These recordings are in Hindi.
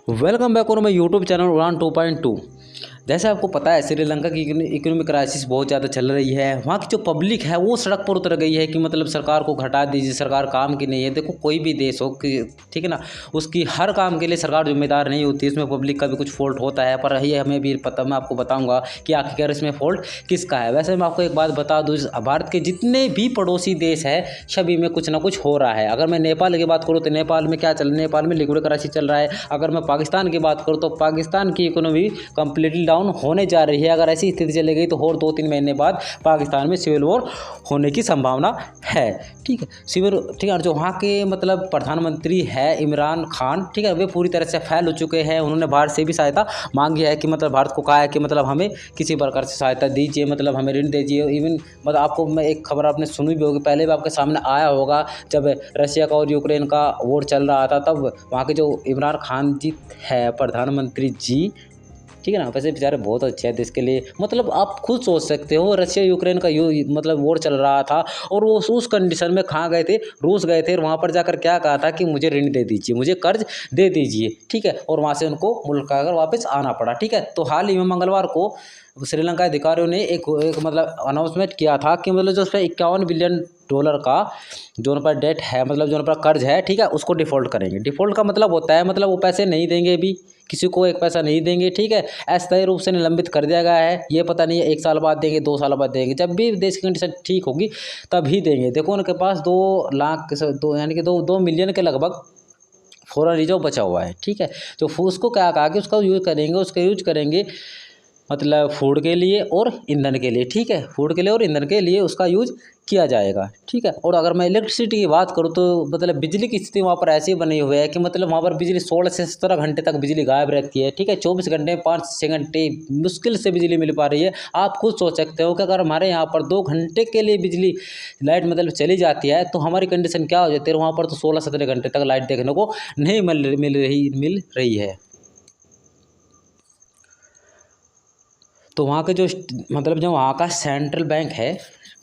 Welcome back on my YouTube channel उड़ान 2.2। जैसे आपको पता है श्रीलंका की इकोनॉमिक क्राइसिस बहुत ज़्यादा चल रही है। वहाँ की जो पब्लिक है वो सड़क पर उतर गई है कि मतलब सरकार को हटा दीजिए, सरकार काम की नहीं है। देखो कोई भी देश हो कि ठीक है ना, उसकी हर काम के लिए सरकार जिम्मेदार नहीं होती, इसमें पब्लिक का भी कुछ फॉल्ट होता है। पर ये हमें भी पता, मैं आपको बताऊँगा कि आखिरकार इसमें फॉल्ट किसका है। वैसे मैं आपको एक बात बता दूँ, भारत के जितने भी पड़ोसी देश है सभी में कुछ ना कुछ हो रहा है। अगर मैं नेपाल की बात करूँ तो नेपाल में क्या चल रहा है, नेपाल में लिक्विड क्राइसिस चल रहा है। अगर मैं पाकिस्तान की बात करूँ तो पाकिस्तान की इकोनॉमी कंप्लीटली डाउन होने जा रही है। अगर ऐसी स्थिति चली गई तो और 2-3 महीने बाद पाकिस्तान में सिविल वॉर होने की संभावना है। ठीक है, सिविल, ठीक है। जो वहाँ के मतलब प्रधानमंत्री है इमरान खान, ठीक है, वे पूरी तरह से फैल हो चुके हैं। उन्होंने भारत से भी सहायता मांगी है कि मतलब भारत को कहा है कि मतलब हमें किसी प्रकार से सहायता दीजिए, मतलब हमें ऋण दीजिए। इवन मतलब आपको मैं एक खबर आपने सुनी भी होगी, पहले भी आपके सामने आया होगा, जब रशिया का और यूक्रेन का वॉर चल रहा था तब वहाँ के जो इमरान खान जी है प्रधानमंत्री जी, ठीक है ना, वैसे बेचारे बहुत अच्छे हैं देश के लिए। मतलब आप खुद सोच सकते हो, रशिया यूक्रेन का मतलब वॉर चल रहा था और वो उस कंडीशन में कहाँ गए थे, रूस गए थे। और वहाँ पर जाकर क्या कहा था कि मुझे ऋण दे दीजिए, मुझे कर्ज दे दीजिए, ठीक है। और वहाँ से उनको मुल्क आकर वापस आना पड़ा, ठीक है। तो हाल ही में मंगलवार को श्रीलंका अधिकारियों ने एक मतलब अनाउंसमेंट किया था कि मतलब जो उस पर $51 बिलियन का जो उन पर डेट है, मतलब जो उन पर कर्ज है, ठीक है, उसको डिफ़ॉल्ट करेंगे। डिफ़ॉल्ट का मतलब होता है मतलब वो पैसे नहीं देंगे, भी किसी को एक पैसा नहीं देंगे, ठीक है। अस्थायी रूप से निलंबित कर दिया गया है। ये पता नहीं है 1 साल बाद देंगे, 2 साल बाद देंगे, जब भी देश की कंडीशन ठीक होगी तभी देंगे। देखो उनके पास 2 लाख दो यानी कि 2 मिलियन के लगभग फॉरेन रिजर्व बचा हुआ है, ठीक है। तो उसको क्या कहा कि उसका यूज करेंगे मतलब फूड के लिए और ईंधन के लिए, ठीक है। फूड के लिए और ईंधन के लिए उसका यूज़ किया जाएगा, ठीक है। और अगर मैं इलेक्ट्रिसिटी की बात करूँ तो मतलब बिजली की स्थिति वहाँ पर ऐसी बनी हुई है कि मतलब वहाँ पर बिजली 16 से 17 घंटे तक बिजली गायब रहती है, ठीक है। 24 घंटे 5-6 घंटे मुश्किल से बिजली मिल पा रही है। आप खुद सोच सकते हो कि अगर हमारे यहाँ पर 2 घंटे के लिए बिजली लाइट मतलब चली जाती है तो हमारी कंडीशन क्या हो जाती है। वहाँ पर तो 16-17 घंटे तक लाइट देखने को नहीं मिल रही है। तो वहाँ के जो मतलब जो वहाँ का सेंट्रल बैंक है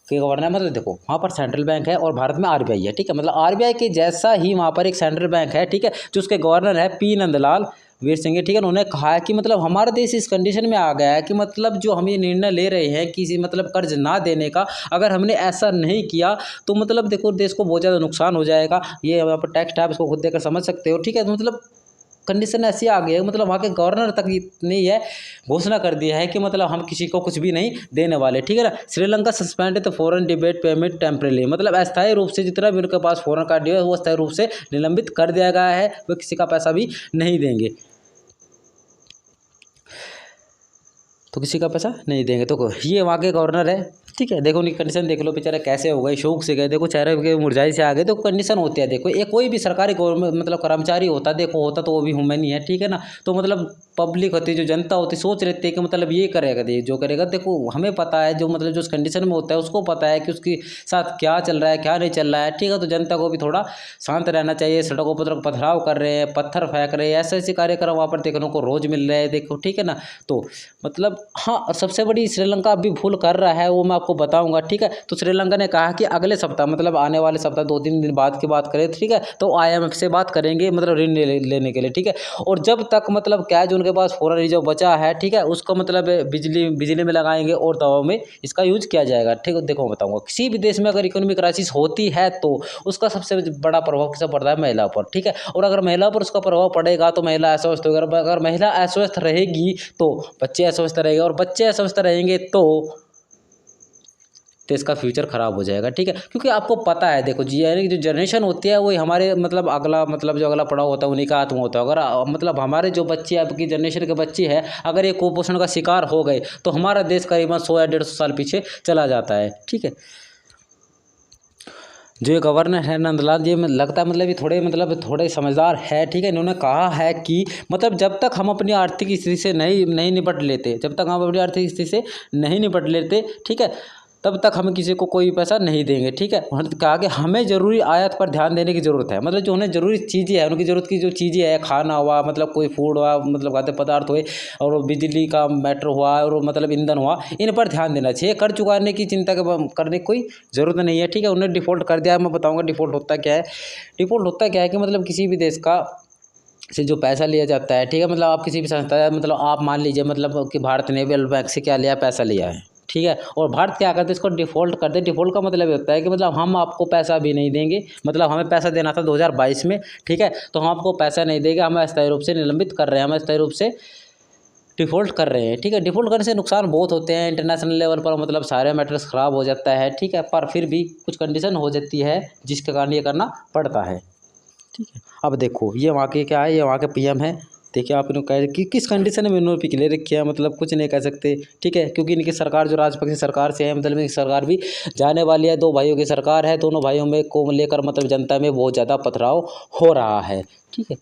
कि गवर्नर, मतलब देखो वहाँ पर सेंट्रल बैंक है और भारत में आरबीआई है, ठीक है। मतलब आरबीआई के जैसा ही वहाँ पर एक सेंट्रल बैंक है, ठीक है, जो उसके गवर्नर है पी नंदलाल वीर सिंह, ठीक है। उन्होंने कहा है कि मतलब हमारा देश इस कंडीशन में आ गया है कि मतलब जो हम ये निर्णय ले रहे हैं किसी मतलब कर्ज ना देने का, अगर हमने ऐसा नहीं किया तो मतलब देखो देश को बहुत ज़्यादा नुकसान हो जाएगा। ये यहाँ पर टेक्स्ट है, आप इसको खुद देखकर समझ सकते हो, ठीक है। तो मतलब कंडीशन ऐसी आ गई है, मतलब वहाँ के गवर्नर तक इतनी है घोषणा कर दिया है कि मतलब हम किसी को कुछ भी नहीं देने वाले, ठीक है ना। Sri Lanka suspended the foreign debate payment temporarily, मतलब अस्थायी रूप से जितना भी उनके पास फॉरेन कार्ड है वो अस्थायी रूप से निलंबित कर दिया गया है। वो किसी का पैसा भी नहीं देंगे, तो किसी का पैसा नहीं देंगे। तो ये वहाँ के गवर्नर है, ठीक है। देखो उनकी कंडीशन देख लो, बेचारे कैसे हो गए, शौक से गए, देखो चेहरे के मुरझाई से आ गए। देखो कंडीशन होती है, देखो ये कोई भी सरकारी गवर्नमेंट मतलब कर्मचारी होता, देखो होता तो वो भी ह्यूमन ही है, ठीक है ना। तो मतलब पब्लिक होती है, जो जनता होती है, सोच लेती है कि मतलब ये करेगा, ये जो करेगा। देखो हमें पता है, जो मतलब जो उस कंडीशन में होता है उसको पता है कि उसके साथ क्या चल रहा है क्या नहीं चल रहा है, ठीक है। तो जनता को भी थोड़ा शांत रहना चाहिए। सड़कों पर पथराव कर रहे हैं, पत्थर फेंक रहे हैं, ऐसे ऐसे कार्यक्रम वहाँ पर देखने को रोज़ मिल रहे हैं, देखो, ठीक है ना। तो मतलब हाँ, और सबसे बड़ी श्रीलंका अभी भूल कर रहा है वो मैं आपको बताऊंगा, ठीक है। तो श्रीलंका ने कहा कि अगले सप्ताह मतलब आने वाले सप्ताह 2-3 दिन बाद की बात करें, ठीक है, तो आईएमएफ से बात करेंगे मतलब ऋण लेने के लिए, ठीक है। और जब तक मतलब क्या जो उनके पास फॉरेन रिजर्व बचा है, ठीक है, उसको मतलब बिजली में लगाएंगे और दवाओं में इसका यूज किया जाएगा, ठीक है। देखो बताऊंगा, किसी भी देश में अगर इकोनॉमिक क्राइसिस होती है तो उसका सबसे बड़ा प्रभाव किसका पड़ता है, महिला पर, ठीक है। और अगर महिला पर उसका प्रभाव पड़ेगा तो महिला अस्वस्थ होगी। अगर महिला अस्वस्थ रहेगी तो बच्चे अस्वस्थ रहेंगे, और बच्चे अस्वस्थ रहेंगे तो देश का फ्यूचर खराब हो जाएगा, ठीक है। क्योंकि आपको पता है, देखो जी, यानी कि जो जनरेशन होती है वो हमारे मतलब अगला मतलब जो अगला पड़ाव होता है उन्हीं का आत्म होता है। अगर मतलब हमारे जो बच्चे अब की जनरेशन के बच्चे हैं अगर ये कुपोषण का शिकार हो गए तो हमारा देश करीबन 100 या 150 साल पीछे चला जाता है, ठीक है। जो ये गवर्नर है नंदलाल जी, में लगता है मतलब ये थोड़े समझदार है, ठीक है। इन्होंने कहा है कि मतलब जब तक हम अपनी आर्थिक स्थिति से नहीं निपट लेते, जब तक हम अपनी आर्थिक स्थिति से नहीं निपट लेते, ठीक है, तब तक हम किसी को कोई पैसा नहीं देंगे, ठीक है। उन्होंने कहा कि हमें ज़रूरी आयात पर ध्यान देने की ज़रूरत है, मतलब जो उन्हें ज़रूरी चीज़ें हैं, उनकी ज़रूरत की जो चीज़ें हैं, खाना हुआ, मतलब कोई फूड हुआ, मतलब खाद्य पदार्थ हुए, और बिजली का मैटर हुआ, और मतलब ईंधन हुआ, इन पर ध्यान देना चाहिए। कर्ज चुकाने की चिंता करने की कोई ज़रूरत नहीं है, ठीक है। उन्हें डिफ़ॉल्ट कर दिया है। मैं बताऊँगा डिफ़ॉल्ट होता क्या है। डिफ़ॉल्ट होता क्या है कि मतलब किसी भी देश का से जो पैसा लिया जाता है, ठीक है, मतलब आप किसी भी संस्था, मतलब आप मान लीजिए मतलब कि भारत ने वर्ल्ड बैंक से क्या लिया, पैसा लिया है, ठीक है, और भारत क्या करते हैं, इसको डिफ़ॉल्ट कर दे। डिफ़ॉल्ट का मतलब ये होता है कि मतलब हम आपको पैसा भी नहीं देंगे, मतलब हमें पैसा देना था 2022 में, ठीक है, तो हम आपको पैसा नहीं देंगे, हम अस्थायी रूप से निलंबित कर रहे हैं, हम अस्थायी रूप से डिफ़ॉल्ट कर रहे हैं, ठीक है। डिफ़ॉल्ट करने से नुकसान बहुत होते हैं इंटरनेशनल लेवल पर, मतलब सारे मैटर्स ख़राब हो जाता है, ठीक है, पर फिर भी कुछ कंडीशन हो जाती है जिसके कारण ये करना पड़ता है, ठीक है। अब देखो ये वहाँ के क्या है, ये वहाँ के पीएम है। देखिए आप इन्होंने कह कि किस कंडीशन में इन्होंने पिक ले रखी है, मतलब कुछ नहीं कह सकते, ठीक है, क्योंकि इनकी सरकार जो राजपक्षे सरकार से है, मतलब इनकी सरकार भी जाने वाली है। दो भाइयों की सरकार है, दोनों भाइयों में को लेकर मतलब जनता में बहुत ज़्यादा पथराव हो रहा है, ठीक है।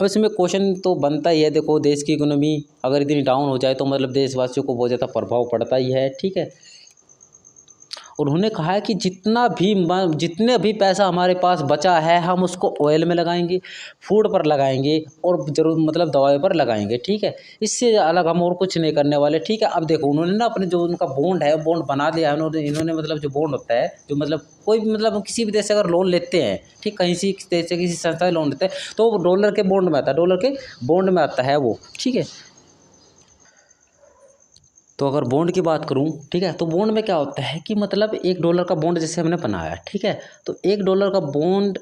अब इसमें क्वेश्चन तो बनता ही है, देखो देश की इकोनॉमी अगर इतनी डाउन हो जाए तो मतलब देशवासियों को बहुत ज़्यादा प्रभाव पड़ता ही है, ठीक है। उन्होंने कहा है कि जितने भी पैसा हमारे पास बचा है हम उसको ऑयल में लगाएंगे, फूड पर लगाएंगे और जरूर मतलब दवाई पर लगाएंगे, ठीक है। इससे अलग हम और कुछ नहीं करने वाले, ठीक है। अब देखो उन्होंने ना अपने जो उनका बॉन्ड है, बॉन्ड बना दिया है इन्होंने मतलब जो बॉन्ड होता है, जो मतलब कोई भी मतलब किसी भी देश से अगर लोन लेते हैं, ठीक, कहीं से देश से किसी संस्था से लोन लेते हैं तो वो डॉलर के बॉन्ड में आता है, डॉलर के बॉन्ड में आता है वो, ठीक है। तो अगर बॉन्ड की बात करूं, ठीक है, तो बॉन्ड में क्या होता है कि मतलब $1 का बॉन्ड जैसे हमने बनाया, ठीक है, तो $1 का बॉन्ड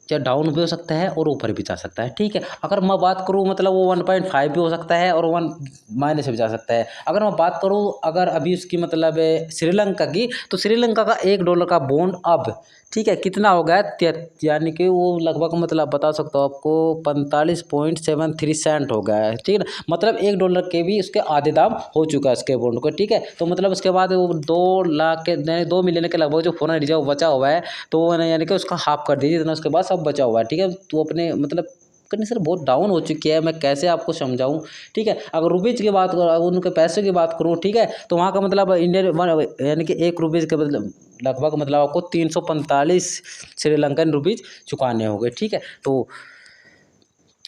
या डाउन भी हो सकता है और ऊपर भी जा सकता है, ठीक है। अगर मैं बात करूं मतलब वो 1.5 भी हो सकता है और 1 माइनस भी जा सकता है। अगर मैं बात करूं अगर अभी उसकी मतलब श्रीलंका की, तो श्रीलंका का $1 का बॉन्ड अब, ठीक है, कितना हो गया, यानी कि वो लगभग मतलब बता सकता हूँ आपको 45.73 सेंट हो गया है, ठीक है ना। मतलब $1 के भी उसके आधे दाम हो चुका है उसके बॉन्ड को, ठीक है। तो मतलब उसके बाद वो 2 लाख के 2 मिलियन के लगभग जो फॉरेन रिजर्व बचा हुआ है, तो वो यानी कि उसका हाफ कर दीजिए इतना, उसके बाद सब बचा हुआ है, ठीक है। तो अपने मतलब कंडीशन बहुत डाउन हो चुकी है, मैं कैसे आपको समझाऊं, ठीक है। अगर रुपीज़ की बात करूँ, उनके पैसे की बात करूँ, ठीक है, तो वहाँ का मतलब इंडियन यानी कि 1 रुपये के मतलब लगभग मतलब आपको 345 श्रीलंकन रुपीज़ चुकाने होंगे, ठीक है। तो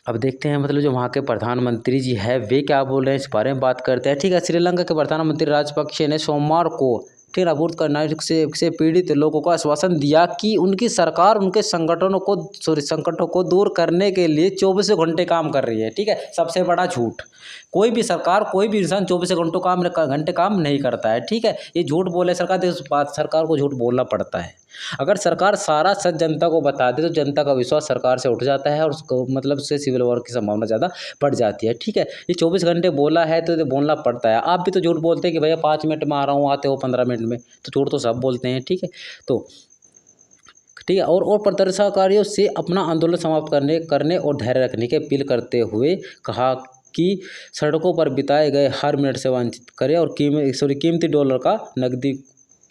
अब देखते हैं मतलब जो वहाँ के प्रधानमंत्री जी है वे क्या बोल रहे हैं, इस बारे में बात करते हैं, ठीक है। श्रीलंका के प्रधानमंत्री राजपक्षे ने सोमवार को, ठीक है, अपूर्त कर्नाटक से पीड़ित लोगों को आश्वासन दिया कि उनकी सरकार उनके संकटों को दूर करने के लिए 24 घंटे काम कर रही है, ठीक है। सबसे बड़ा झूठ, कोई भी सरकार कोई भी इंसान 24 घंटे काम नहीं करता है, ठीक है। ये झूठ बोले सरकार, तो इस बात सरकार को झूठ बोलना पड़ता है। अगर सरकार सारा सच जनता को बता दे तो जनता का विश्वास सरकार से उठ जाता है और उसको मतलब उससे सिविल वॉर की संभावना ज़्यादा बढ़ जाती है, ठीक है। ये 24 घंटे बोला है तो बोलना पड़ता है। आप भी तो झूठ बोलते हैं कि भैया 5 मिनट में आ रहा हूँ, आते हो 15 मिनट में, तो झूठ तो सब बोलते हैं, ठीक है। तो ठीक है, और प्रदर्शनकारियों से अपना आंदोलन समाप्त करने और धैर्य रखने की अपील करते हुए कहा कि सड़कों पर बिताए गए हर मिनट से वंचित करें और कीमती डॉलर का नकदी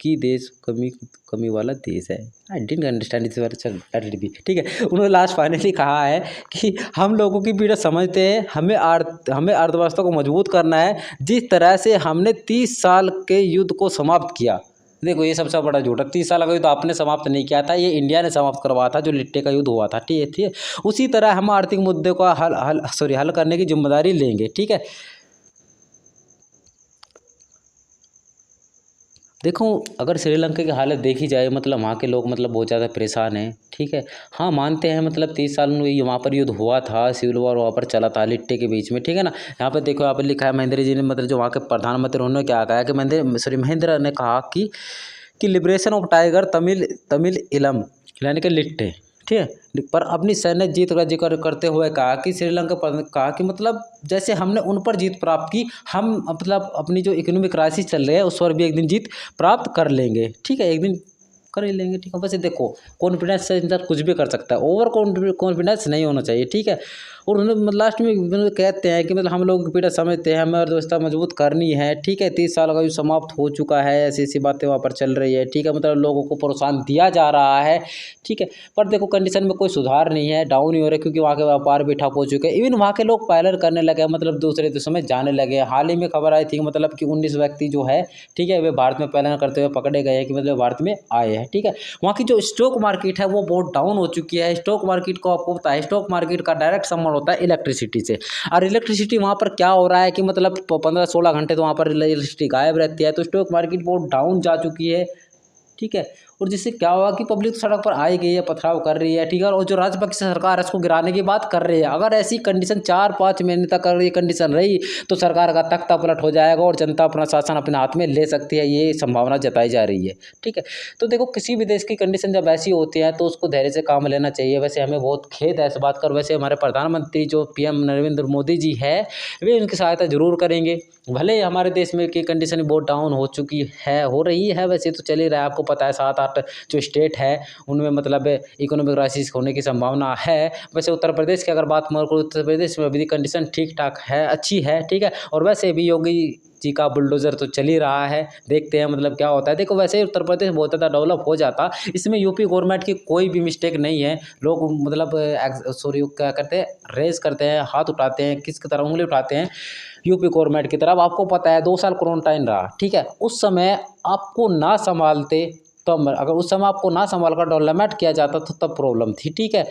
की देश कमी वाला देश है। आई डिडंट अंडरस्टैंड इस वर्ड भी, ठीक है। उन्होंने लास्ट फाइनली कहा है कि हम लोगों की पीड़ा समझते हैं, हमें अर्थव्यवस्था को मजबूत करना है जिस तरह से हमने 30 साल के युद्ध को समाप्त किया। देखो ये सबसे बड़ा झूठ है, 30 साल का युद्ध आपने समाप्त नहीं किया था, ये इंडिया ने समाप्त करवाया था, जो लिट्टे का युद्ध हुआ था, ठीक है। उसी तरह हम आर्थिक मुद्दे को हल करने की जिम्मेदारी लेंगे, ठीक है। देखो अगर श्रीलंका की हालत देखी जाए मतलब वहाँ के लोग मतलब बहुत ज़्यादा परेशान हैं, ठीक है। हाँ मानते हैं मतलब 30 साल में वहाँ पर युद्ध हुआ था, सिविल वॉर वहाँ पर चला था लिट्टे के बीच में, ठीक है ना। यहाँ पर देखो यहाँ पर लिखा है महेंद्र जी ने मतलब जो वहाँ के प्रधानमंत्री उन्होंने क्या कहा कि महेंद्र ने कहा कि लिबरेशन ऑफ टाइगर तमिल इलम यानी कि लिट्टे, ठीक है, पर अपनी सैन्य जीत का जिक्र करते हुए कहा कि श्रीलंका पर कहा कि मतलब जैसे हमने उन पर जीत प्राप्त की, हम मतलब अपनी जो इकोनॉमिक क्राइसिस चल रही है उस पर भी एक दिन जीत प्राप्त कर लेंगे, ठीक है, एक दिन कर ही लेंगे, ठीक है। वैसे देखो कॉन्फिडेंस से इंसान कुछ भी कर सकता है, ओवर कॉन्फिडेंस नहीं होना चाहिए, ठीक है। और उन्होंने लास्ट में उन्होंने कहते हैं कि मतलब हम लोग पीड़ा समझते हैं, हमें अर्थव्यवस्था मजबूत करनी है, ठीक है। 30 साल का जो समाप्त हो चुका है, ऐसी ऐसी बातें वहाँ पर चल रही है, ठीक है, मतलब लोगों को प्रोत्साहन दिया जा रहा है, ठीक है। पर देखो कंडीशन में कोई सुधार नहीं है, डाउन ही हो रहा है, क्योंकि वहाँ के व्यापार भी ठप हो चुके हैं। इवन वहाँ के लोग पायलट करने लगे, मतलब दूसरे देशों में जाने लगे। हाल ही में खबर आई थी मतलब कि 19 व्यक्ति जो है, ठीक है, वे भारत में पायलट करते हुए पकड़े गए हैं, कि मतलब भारत में आए हैं, ठीक है। वहाँ की जो स्टॉक मार्केट है वो बहुत डाउन हो चुकी है। स्टॉक मार्केट को आपको पता है, स्टॉक मार्केट का डायरेक्ट संबंध होता है इलेक्ट्रिसिटी से, और इलेक्ट्रिसिटी वहाँ पर क्या हो रहा है कि मतलब 15-16 घंटे तो वहाँ पर इलेक्ट्रिसिटी गायब रहती है, तो स्टॉक मार्केट बहुत डाउन जा चुकी है, ठीक है। और जिससे क्या हुआ कि पब्लिक तो सड़क पर आई गई है, पथराव कर रही है, ठीक है, और जो राजपक्ष सरकार है उसको गिराने की बात कर रही है। अगर ऐसी कंडीशन 4-5 महीने तक अगर ये कंडीशन रही तो सरकार का तख्ता पलट हो जाएगा और जनता अपना शासन अपने हाथ में ले सकती है, ये संभावना जताई जा रही है, ठीक है। तो देखो किसी भी देश की कंडीशन जब ऐसी होती है तो उसको धैर्य से काम लेना चाहिए। वैसे हमें बहुत खेद है इस बात का, वैसे हमारे प्रधानमंत्री जो पीएम नरेंद्र मोदी जी है वे उनकी सहायता जरूर करेंगे। भले ही हमारे देश में की कंडीशन बहुत डाउन हो चुकी है, हो रही है, वैसे तो चल ही रहा है, आपको पता है 7-8 जो स्टेट है उनमें मतलब इकोनॉमिक क्राइसिस होने की संभावना है। वैसे उत्तर प्रदेश की अगर बात करूँ, उत्तर प्रदेश में अभी कंडीशन ठीक ठाक है, अच्छी है, ठीक है। और वैसे भी योगी जी का बुलडोजर तो चल ही रहा है, देखते हैं मतलब क्या होता है। देखो वैसे ही उत्तर प्रदेश बहुत ज़्यादा डेवलप हो जाता, इसमें यूपी गवर्नमेंट की कोई भी मिस्टेक नहीं है। लोग मतलब सॉरी क्या करते हैं, रेज करते हैं, हाथ उठाते हैं, किसकी तरफ उंगली उठाते हैं यूपी गवर्नमेंट की तरफ। आपको पता है 2 साल क्वारंटाइन रहा, ठीक है, उस समय आपको ना संभालते तो अगर उस समय आपको ना संभाल कर डेवलपमेंट किया जाता तो तब प्रॉब्लम थी, ठीक है।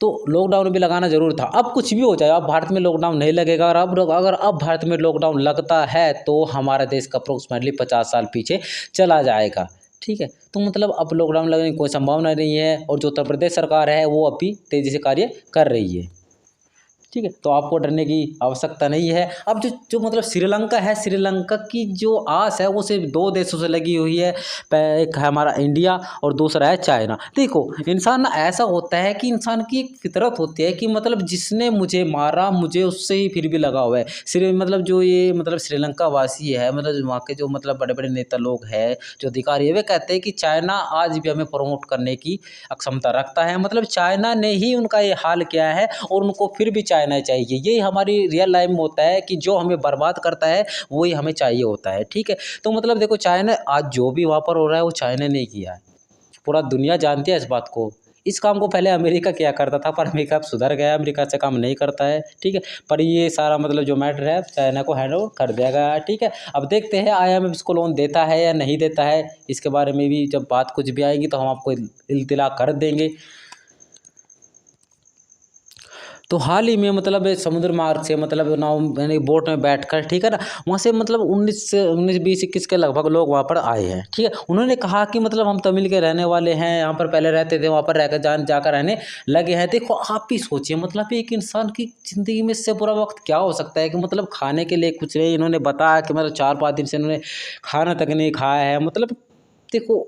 तो लॉकडाउन भी लगाना जरूर था। अब कुछ भी हो जाए, अब भारत में लॉकडाउन नहीं लगेगा, और अगर अब भारत में लॉकडाउन लगता है तो हमारा देश का अप्रोक्सीमेटली 50 साल पीछे चला जाएगा, ठीक है। तो मतलब अब लॉकडाउन लगने की कोई संभावना नहीं है, और जो उत्तर प्रदेश सरकार है वो अभी तेज़ी से कार्य कर रही है, ठीक है। तो आपको डरने की आवश्यकता नहीं है। अब जो जो मतलब श्रीलंका है, श्रीलंका की जो आस है वो सिर्फ 2 देशों से लगी हुई है। एक है हमारा इंडिया और दूसरा है चाइना। देखो इंसान ना ऐसा होता है कि इंसान की एक फितरत होती है कि मतलब जिसने मुझे मारा मुझे उससे ही फिर भी लगाव है। मतलब जो ये मतलब श्रीलंका वासी है, मतलब वहाँ के जो मतलब बड़े बड़े नेता लोग हैं, जो अधिकारी है, वे कहते हैं कि चाइना आज भी हमें प्रमोट करने की अक्षमता रखता है। मतलब चाइना ने ही उनका ये हाल किया है और उनको फिर भी चाइना चाहिए। यही हमारी रियल लाइफ में होता है कि जो हमें बर्बाद करता है वही हमें चाहिए होता है, ठीक है। तो मतलब देखो चाइना आज जो भी वहाँ पर हो रहा है वो चाइना ने किया है, पूरा दुनिया जानती है इस बात को। इस काम को पहले अमेरिका किया करता था, पर अमेरिका अब सुधर गया, अमेरिका से काम नहीं करता है, ठीक है। पर ये सारा मतलब जो मैटर है चाइना को हैंड ओवर कर दिया गया है, ठीक है। अब देखते हैं IMF इसको लोन देता है या नहीं देता है, इसके बारे में भी जब बात कुछ भी आएगी तो हम आपको इत्तला कर देंगे। तो हाल ही में मतलब समुद्र मार्ग से मतलब नाव यानी बोट में बैठकर, ठीक है ना, वहाँ से मतलब 19, 20, 21 के लगभग लोग वहाँ पर आए हैं, ठीक है। उन्होंने कहा कि मतलब हम तमिल के रहने वाले हैं, यहाँ पर पहले रहते थे, वहाँ पर रहकर जाकर रहने लगे हैं। देखो आप ही सोचिए, मतलब एक इंसान की ज़िंदगी में इससे बुरा वक्त क्या हो सकता है कि मतलब खाने के लिए कुछ नहीं। इन्होंने बताया कि मतलब 4-5 दिन से इन्होंने खाना तक नहीं खाया है। मतलब देखो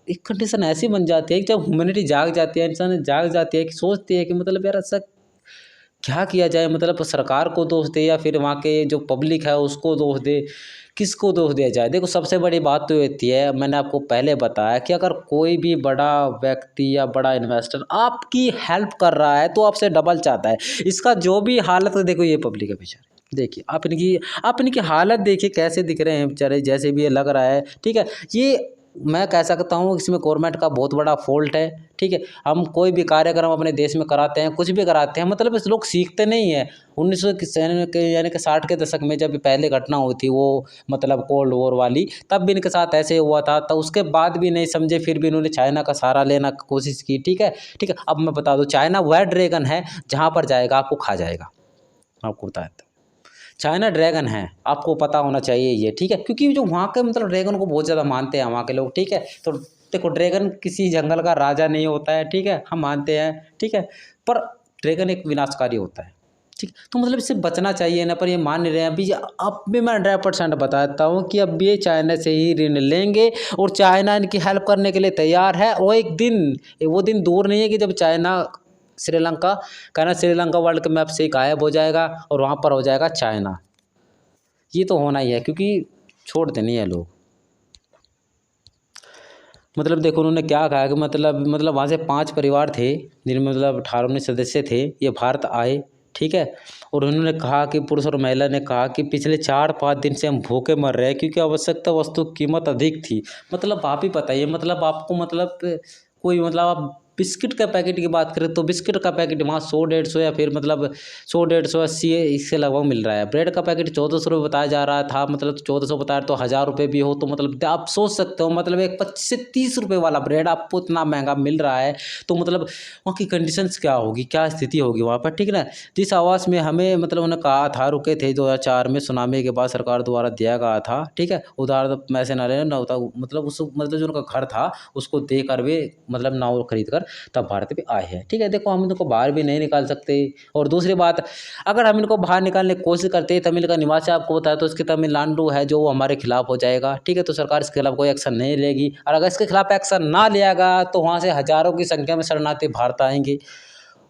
एक कंडीशन ऐसी बन जाती है कि जब ह्यूमैनिटी जाग जाती है, इंसान जाग जाती है कि सोचती है कि मतलब यार ऐसा क्या किया जाए, मतलब सरकार को दोष दे या फिर वहाँ के जो पब्लिक है उसको दोष दे, किसको दोष दिया जाए। देखो सबसे बड़ी बात तो ये होती है, मैंने आपको पहले बताया कि अगर कोई भी बड़ा व्यक्ति या बड़ा इन्वेस्टर आपकी हेल्प कर रहा है तो आपसे डबल चाहता है। इसका जो भी हालत है, देखो ये पब्लिक है बेचारे, देखिए आप इनकी हालत देखिए कैसे दिख रहे हैं बेचारे, जैसे भी ये लग रहा है, ठीक है। ये मैं कह सकता हूँ इसमें गवर्नमेंट का बहुत बड़ा फॉल्ट है, ठीक है। हम कोई भी कार्यक्रम अपने देश में कराते हैं, कुछ भी कराते हैं, मतलब इस लोग सीखते नहीं हैं। 1900 यानी कि 60 के दशक में जब पहले घटना हुई थी वो मतलब कोल्ड वॉर वाली, तब भी इनके साथ ऐसे हुआ था। तो उसके बाद भी नहीं समझे, फिर भी इन्होंने चाइना का सहारा लेना की कोशिश की, ठीक है, ठीक है। अब मैं बता दूँ चाइना वह ड्रैगन है जहाँ पर जाएगा आपको खा जाएगा, आपको बताया था। चाइना ड्रैगन है, आपको पता होना चाहिए ये, ठीक है। क्योंकि जो वहाँ के मतलब ड्रैगन को बहुत ज़्यादा मानते हैं वहाँ के लोग, ठीक है। तो देखो ड्रैगन किसी जंगल का राजा नहीं होता है, ठीक है, हम मानते हैं, ठीक है। पर ड्रैगन एक विनाशकारी होता है, ठीक। तो मतलब इससे बचना चाहिए ना, पर ये मान नहीं रहे हैं। अभी अब भी मैं 100% बताता हूँ कि अब ये चाइना से ही ऋण लेंगे और चाइना इनकी हेल्प करने के लिए तैयार है। और एक दिन वो दिन दूर नहीं है कि जब चाइना श्रीलंका कहना श्रीलंका वर्ल्ड मैप से गायब हो जाएगा और वहाँ पर हो जाएगा चाइना। ये तो होना ही है, क्योंकि छोड़ते नहीं है लोग। मतलब देखो उन्होंने क्या कहा कि मतलब वहाँ से 5 परिवार थे जिनमें मतलब 18-19 सदस्य थे, ये भारत आए, ठीक है। और उन्होंने कहा कि पुरुष और महिला ने कहा कि पिछले 4-5 दिन से हम भूखे मर रहे हैं क्योंकि आवश्यकता वस्तु की कीमत अधिक थी। मतलब आप ही बताइए, मतलब आपको मतलब कोई मतलब आप बिस्किट का पैकेट की बात करें तो बिस्किट का पैकेट वहाँ 100-150 या फिर मतलब 100-150-80 इससे लगभग मिल रहा है। ब्रेड का पैकेट 1400 बताया जा रहा था, मतलब 1400 बताया तो 1000 रुपये भी हो तो मतलब आप सोच सकते हो, मतलब एक 25 से 30 रुपये वाला ब्रेड आपको इतना महंगा मिल रहा है, तो मतलब वहाँ की कंडीशंस क्या होगी, क्या स्थिति होगी वहाँ पर, ठीक है ना। जिस आवास में हमें मतलब उन्होंने कहा था, रुके थे 2004 में सुनामी के बाद सरकार द्वारा दिया गया था, ठीक है, उधार पैसे ना लेना ना होता, मतलब उस मतलब जो उनका घर था उसको देकर वे मतलब नाव खरीद कर तब भारत पे आए हैं, ठीक है। देखो हम इनको बाहर भी नहीं निकाल सकते। और दूसरी बात, अगर हम इनको बाहर निकालने की कोशिश करते हैं, तमिल का निवासी आपको बताया तो इसके तमिलनाडु है जो हमारे खिलाफ हो जाएगा, ठीक है। तो सरकार इसके खिलाफ कोई एक्शन नहीं लेगी, और अगर इसके खिलाफ एक्शन ना लिया गया तो वहाँ से हज़ारों की संख्या में शरणार्थी भारत आएंगे।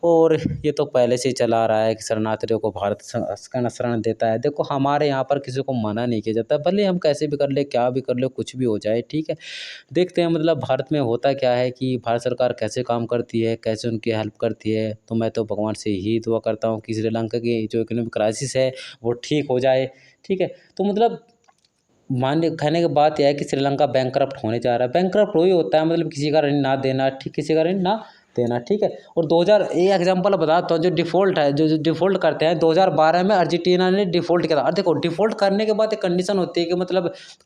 और ये तो पहले से ही चला आ रहा है कि शरणार्थियों को भारत शरण देता है। देखो हमारे यहाँ पर किसी को मना नहीं किया जाता, भले हम कैसे भी कर ले, क्या भी कर ले, कुछ भी हो जाए, ठीक है। देखते हैं मतलब भारत में होता क्या है कि भारत सरकार कैसे काम करती है, कैसे उनकी हेल्प करती है। तो मैं तो भगवान से ही दुआ करता हूँ कि श्रीलंका की जो इकोनॉमिक क्राइसिस है वो ठीक हो जाए, ठीक है। तो मतलब मानने कहने की बात यह है कि श्रीलंका बैंकरप्ट होने जा रहा है। बैंकरप्ट वही होता है मतलब किसी का ऋण ना देना, ठीक, किसी का ऋण ना देना, ठीक है। और 2000 एक एग्जांपल बताता हूँ, जो डिफ़ॉल्ट है, जो डिफ़ॉल्ट करते हैं, 2012 में अर्जेंटीना ने डिफ़ॉल्ट किया था। और देखो डिफ़ॉल्ट करने के बाद एक कंडीशन होती है कि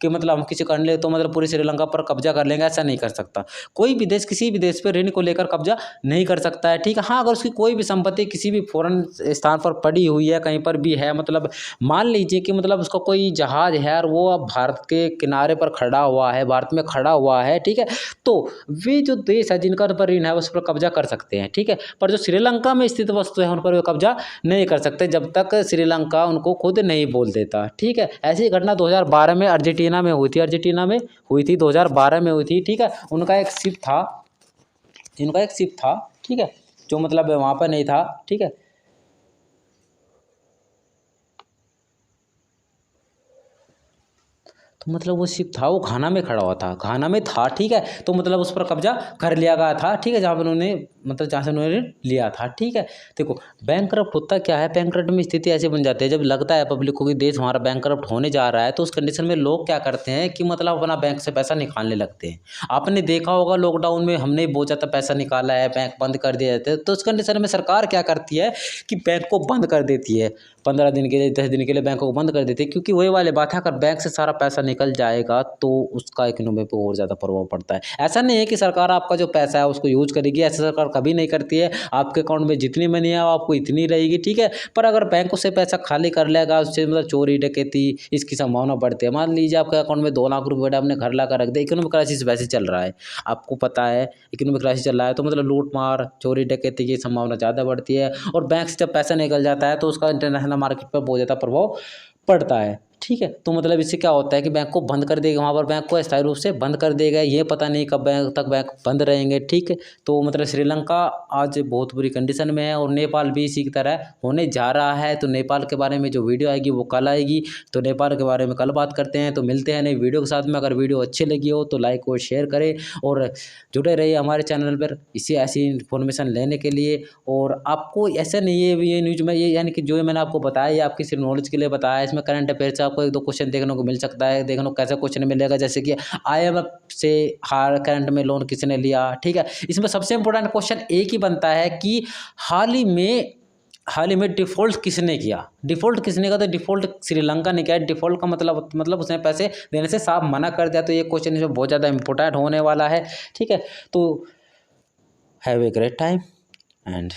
मतलब हम किसी कर ले तो मतलब पूरी श्रीलंका पर कब्जा कर लेंगे, ऐसा नहीं कर सकता। कोई भी देश किसी भी देश पे ऋण को लेकर कब्जा नहीं कर सकता है, ठीक है। हाँ, अगर उसकी कोई भी संपत्ति किसी भी फ़ॉरेन स्थान पर पड़ी हुई है, कहीं पर भी है, मतलब मान लीजिए कि मतलब उसका कोई जहाज़ है और वो अब भारत के किनारे पर खड़ा हुआ है, भारत में खड़ा हुआ है, ठीक है। तो वे जो देश है जिनका उन पर ऋण है उस पर कब्जा कर सकते हैं, ठीक है। पर जो श्रीलंका में स्थित वस्तु है उन पर वे कब्जा नहीं कर सकते जब तक श्रीलंका उनको खुद नहीं बोल देता, ठीक है। ऐसी घटना 2012 में अर्जेंटीना में हुई थी, 2012 में हुई थी, ठीक है। उनका एक शिप था, ठीक है, जो मतलब वहाँ पर नहीं था, ठीक है। तो मतलब वो शिप था, वो घाना में खड़ा हुआ था, घाना में था, ठीक है। तो मतलब उस पर कब्जा कर लिया गया था, ठीक है, जहाँ पर उन्होंने मतलब जहाँ से उन्होंने लिया था, ठीक है। देखो बैंकरप्ट होता क्या है, बैंकरप्ट में स्थिति ऐसे बन जाती है जब लगता है पब्लिक को कि देश हमारा बैंकरप्ट होने जा रहा है, तो उस कंडीशन में लोग क्या करते हैं कि मतलब अपना बैंक से पैसा निकालने लगते हैं। आपने देखा होगा लॉकडाउन में हमने बहुत ज़्यादा पैसा निकाला है, बैंक बंद कर दिया जाता है, तो उस कंडीशन में सरकार क्या करती है कि बैंक को बंद कर देती है, 15 दिन के लिए, 10 दिन के लिए बैंकों को बंद कर देती है। क्योंकि वही वाली बात है, अगर बैंक से सारा पैसा निकल जाएगा तो उसका इकोनॉमी पे और ज़्यादा प्रभाव पड़ता है। ऐसा नहीं है कि सरकार आपका जो पैसा है उसको यूज करेगी, ऐसा सरकार कभी नहीं करती है। आपके अकाउंट में जितनी मनी है वो आपको इतनी रहेगी, ठीक है। पर अगर बैंक उससे पैसा खाली कर लेगा, उससे मतलब चोरी डकैती इसकी संभावना बढ़ती है। मान लीजिए आपके अकाउंट में 2 लाख रुपये आपने घर ला कर रख दिया, इकोनॉमिक क्राइसिस वैसे चल रहा है, आपको पता है इकोनॉमिक क्राइसिस चल रहा है, तो मतलब लूट मार चोरी डकैती की संभावना ज़्यादा बढ़ती है। और बैंक से जब पैसा निकल जाता है तो उसका इंटरनेशनल मार्केट पर बहुत ज़्यादा प्रभाव पड़ता है, ठीक है। तो मतलब इससे क्या होता है कि बैंक को बंद कर देगा, वहाँ पर बैंक को अस्थायी रूप से बंद कर देगा, ये पता नहीं कब बैंक तक बैंक बंद रहेंगे, ठीक है। तो मतलब श्रीलंका आज बहुत बुरी कंडीशन में है, और नेपाल भी इसी की तरह होने जा रहा है। तो नेपाल के बारे में जो वीडियो आएगी वो कल आएगी, तो नेपाल के बारे में कल बात करते हैं। तो मिलते हैं नई वीडियो के साथ में। अगर वीडियो अच्छी लगी हो तो लाइक और शेयर करें, और जुड़े रहिए हमारे चैनल पर इसी ऐसी इन्फॉर्मेशन लेने के लिए। और आपको ऐसा नहीं है ये न्यूज़ में, ये यानी कि जो मैंने आपको बताया ये आपकी सिर्फ नॉलेज के लिए बताया, इसमें करंट अफेयर से आपको 1-2 क्वेश्चन देखने को मिल सकता है। देखने को कैसा क्वेश्चन मिलेगा, जैसे कि IMF से हाल करंट में लोन किसने लिया, ठीक है। इसमें सबसे इंपॉर्टेंट क्वेश्चन एक ही बनता है कि हाल ही में डिफ़ॉल्ट किसने किया, डिफ़ॉल्ट किसने किया, तो डिफ़ॉल्ट श्रीलंका ने किया। डिफ़ॉल्ट का मतलब उसने पैसे देने से साफ मना कर दिया। तो ये क्वेश्चन इसमें बहुत ज़्यादा इंपॉर्टेंट होने वाला है, ठीक है। तो have a great time and